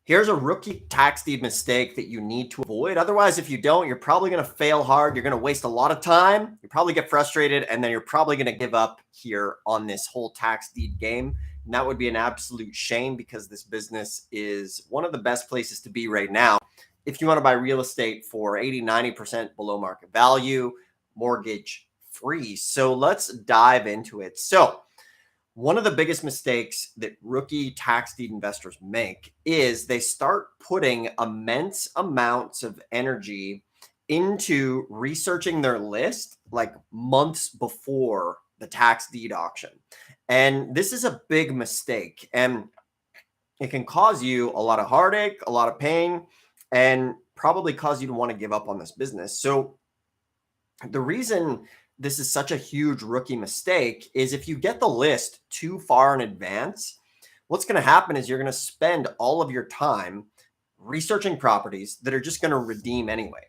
Here's a rookie tax deed mistake that you need to avoid. Otherwise, if you don't, you're probably going to fail hard. You're going to waste a lot of time. You probably get frustrated, and then you're probably going to give up here on this whole tax deed game. And that would be an absolute shame because this business is one of the best places to be right now. If you want to buy real estate for 80, 90% below market value, mortgage free. So let's dive into it. So one of the biggest mistakes that rookie tax deed investors make is they start putting immense amounts of energy into researching their list like months before the tax deed auction. And this is a big mistake, and it can cause you a lot of heartache, a lot of pain, and probably cause you to want to give up on this business. So the reason this is such a huge rookie mistake is if you get the list too far in advance, what's going to happen is you're going to spend all of your time researching properties that are just going to redeem anyway.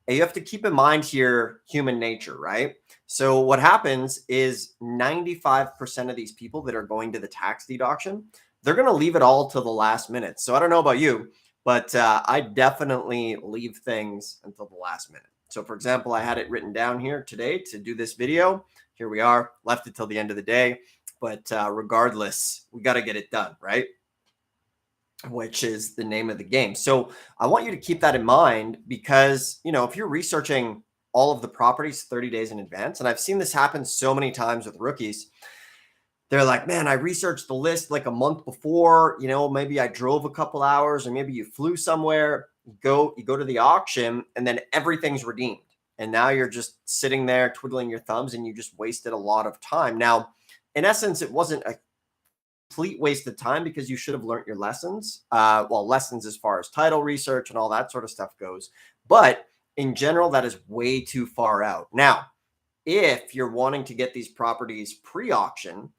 And you have to keep in mind here human nature, right? So what happens is 95% of these people that are going to the tax deed auction, they're going to leave it all to the last minute. So I don't know about you, but I definitely leave things until the last minute. So for example, I had it written down here today to do this video. Here we are, left it till the end of the day. But regardless, we got to get it done, right? Which is the name of the game. So I want you to keep that in mind because, if you're researching all of the properties 30 days in advance, and I've seen this happen so many times with rookies, they're like, man, I researched the list like a month before, maybe I drove a couple hours or maybe you flew somewhere. You go to the auction and then everything's redeemed. And now you're just sitting there twiddling your thumbs and you just wasted a lot of time. Now, in essence, it wasn't a complete waste of time because you should have learned your lessons. Lessons as far as title research and all that sort of stuff goes. But in general, that is way too far out. Now, if you're wanting to get these properties pre-auction,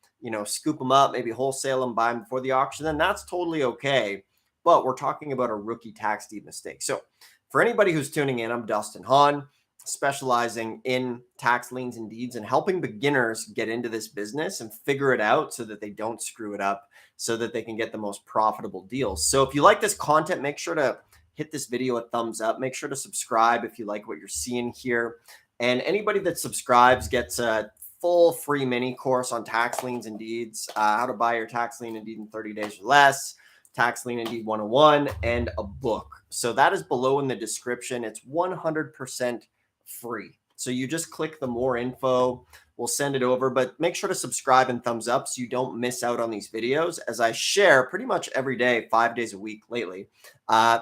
scoop them up, maybe wholesale them, buy them before the auction, then that's totally okay. But we're talking about a rookie tax deed mistake. So for anybody who's tuning in, I'm Dustin Hahn, specializing in tax liens and deeds and helping beginners get into this business and figure it out so that they don't screw it up, so that they can get the most profitable deals. So if you like this content, make sure to hit this video a thumbs up. Make sure to subscribe if you like what you're seeing here. And anybody that subscribes gets a full free mini course on tax liens and deeds, how to buy your tax lien and deed in 30 days or less, Tax Lien and Deed 101, and a book. So that is below in the description. It's 100% free. So you just click the more info. We'll send it over, but make sure to subscribe and thumbs up so you don't miss out on these videos, as I share pretty much every day, 5 days a week lately,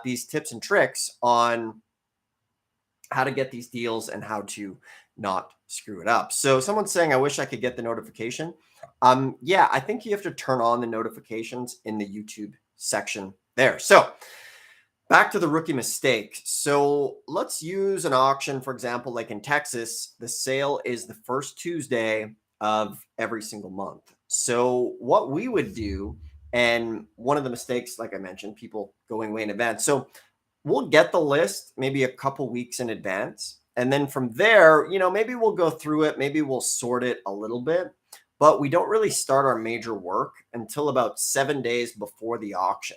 these tips and tricks on how to get these deals and how to not screw it up. So someone's saying, I wish I could get the notification. Yeah, I think you have to turn on the notifications in the YouTube section there. So back to the rookie mistake. So let's use an auction, for example, like in Texas, the sale is the first Tuesday of every single month. So what we would do, and one of the mistakes, like I mentioned, people going way in advance. So we'll get the list maybe a couple weeks in advance. And then from there, maybe we'll go through it. Maybe we'll sort it a little bit, but we don't really start our major work until about 7 days before the auction.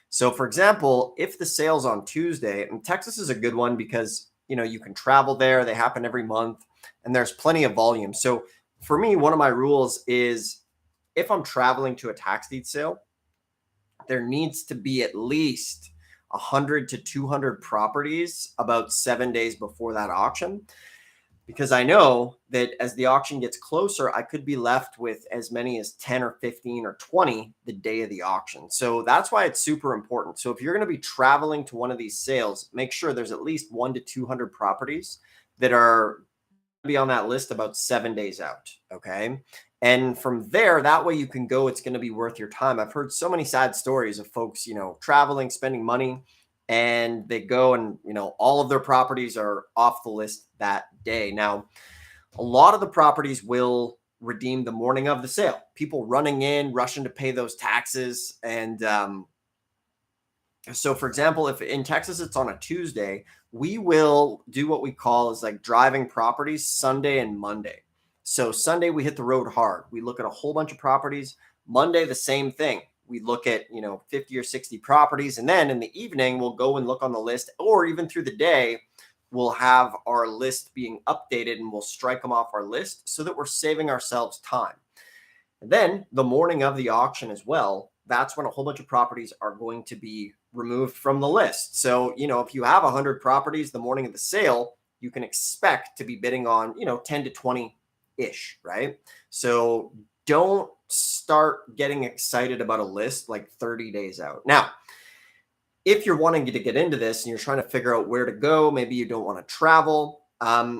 So for example, if the sale's on Tuesday, and Texas is a good one because, you can travel there. They happen every month and there's plenty of volume. So for me, one of my rules is if I'm traveling to a tax deed sale, there needs to be at least 100 to 200 properties about 7 days before that auction, because I know that as the auction gets closer, I could be left with as many as 10 or 15 or 20 the day of the auction. So that's why it's super important. So if you're going to be traveling to one of these sales, make sure there's at least 1 to 200 properties that are going to be on that list about 7 days out. Okay. And from there, that way you can go, it's going to be worth your time. I've heard so many sad stories of folks, traveling, spending money, and they go and, all of their properties are off the list that day. Now, a lot of the properties will redeem the morning of the sale. People running in, rushing to pay those taxes. And so, for example, if in Texas it's on a Tuesday, we will do what we call is like driving properties Sunday and Monday. So Sunday, we hit the road hard. We look at a whole bunch of properties. Monday, the same thing. we look at, 50 or 60 properties. And then in the evening, we'll go and look on the list, or even through the day, we'll have our list being updated and we'll strike them off our list so that we're saving ourselves time. And then the morning of the auction as well, that's when a whole bunch of properties are going to be removed from the list. So, if you have 100 properties the morning of the sale, you can expect to be bidding on, 10 to 20-ish, right? So don't start getting excited about a list like 30 days out. Now, if you're wanting to get into this and you're trying to figure out where to go, maybe you don't want to travel,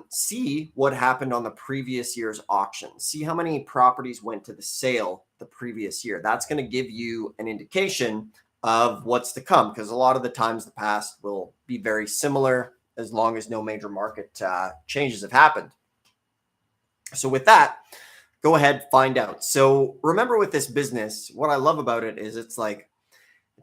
see what happened on the previous year's auction. See how many properties went to the sale the previous year. That's going to give you an indication of what's to come, because a lot of the times the past will be very similar as long as no major market changes have happened. So with that, go ahead, find out. So remember, with this business, what I love about it is it's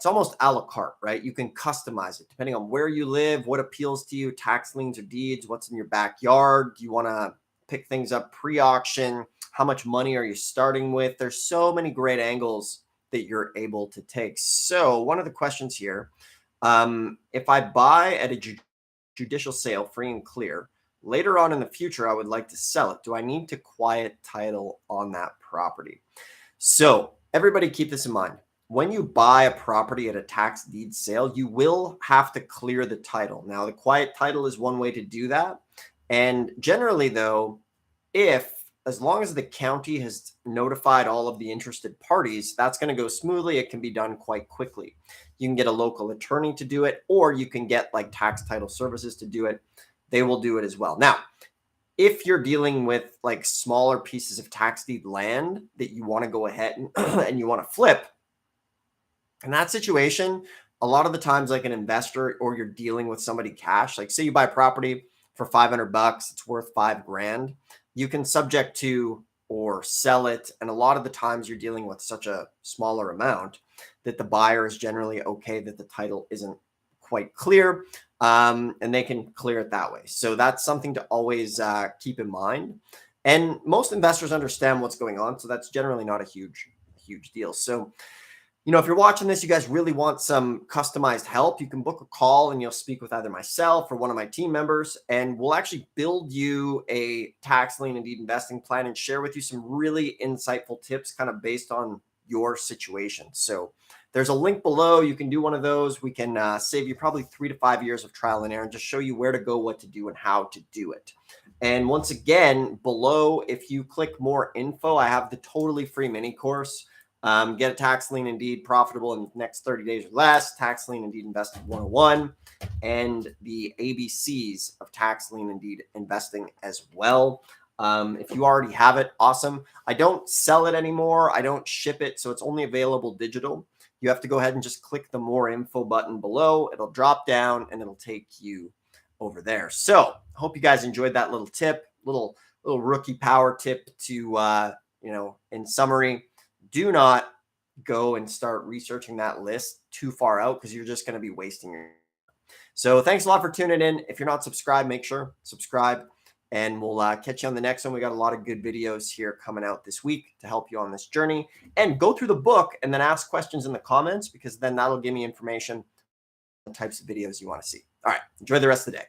almost a la carte, right? You can customize it depending on where you live, what appeals to you, tax liens or deeds, what's in your backyard. Do you want to pick things up pre-auction? How much money are you starting with? There's so many great angles that you're able to take. So one of the questions here, if I buy at a judicial sale free and clear, later on in the future, I would like to sell it, do I need to quiet title on that property? So everybody keep this in mind. When you buy a property at a tax deed sale, you will have to clear the title. Now, the quiet title is one way to do that. And generally, though, as long as the county has notified all of the interested parties, that's going to go smoothly. It can be done quite quickly. You can get a local attorney to do it, or you can get like tax title services to do it. They will do it as well. Now, if you're dealing with like smaller pieces of tax deed land that you want to go ahead and you want to flip, in that situation, a lot of the times, like an investor, or you're dealing with somebody cash, like say you buy property for $500, it's worth $5,000. You can subject to or sell it. And a lot of the times you're dealing with such a smaller amount that the buyer is generally okay that the title isn't quite clear, and they can clear it that way. So that's something to always keep in mind. And most investors understand what's going on, so that's generally not a huge deal. So, if you're watching this, you guys really want some customized help, you can book a call and you'll speak with either myself or one of my team members, and we'll actually build you a tax lien and deed investing plan and share with you some really insightful tips kind of based on your situation. So there's a link below. You can do one of those. We can save you probably 3 to 5 years of trial and error and just show you where to go, what to do, and how to do it. And once again, below, if you click more info, I have the totally free mini course. Get a tax lien and deed profitable in the next 30 days or less, tax lien and deed investing 101, and the ABCs of tax lien and deed investing as well. If you already have it, awesome. I don't sell it anymore. I don't ship it, so it's only available digital. You have to go ahead and just click the more info button below. It'll drop down and it'll take you over there. So I hope you guys enjoyed that little tip, little rookie power tip to, in summary, do not go and start researching that list too far out, because you're just going to be wasting your time. So thanks a lot for tuning in. If you're not subscribed, make sure subscribe, and we'll catch you on the next one. We got a lot of good videos here coming out this week to help you on this journey. And go through the book and then ask questions in the comments, because then that'll give me information on the types of videos you want to see. All right, enjoy the rest of the day.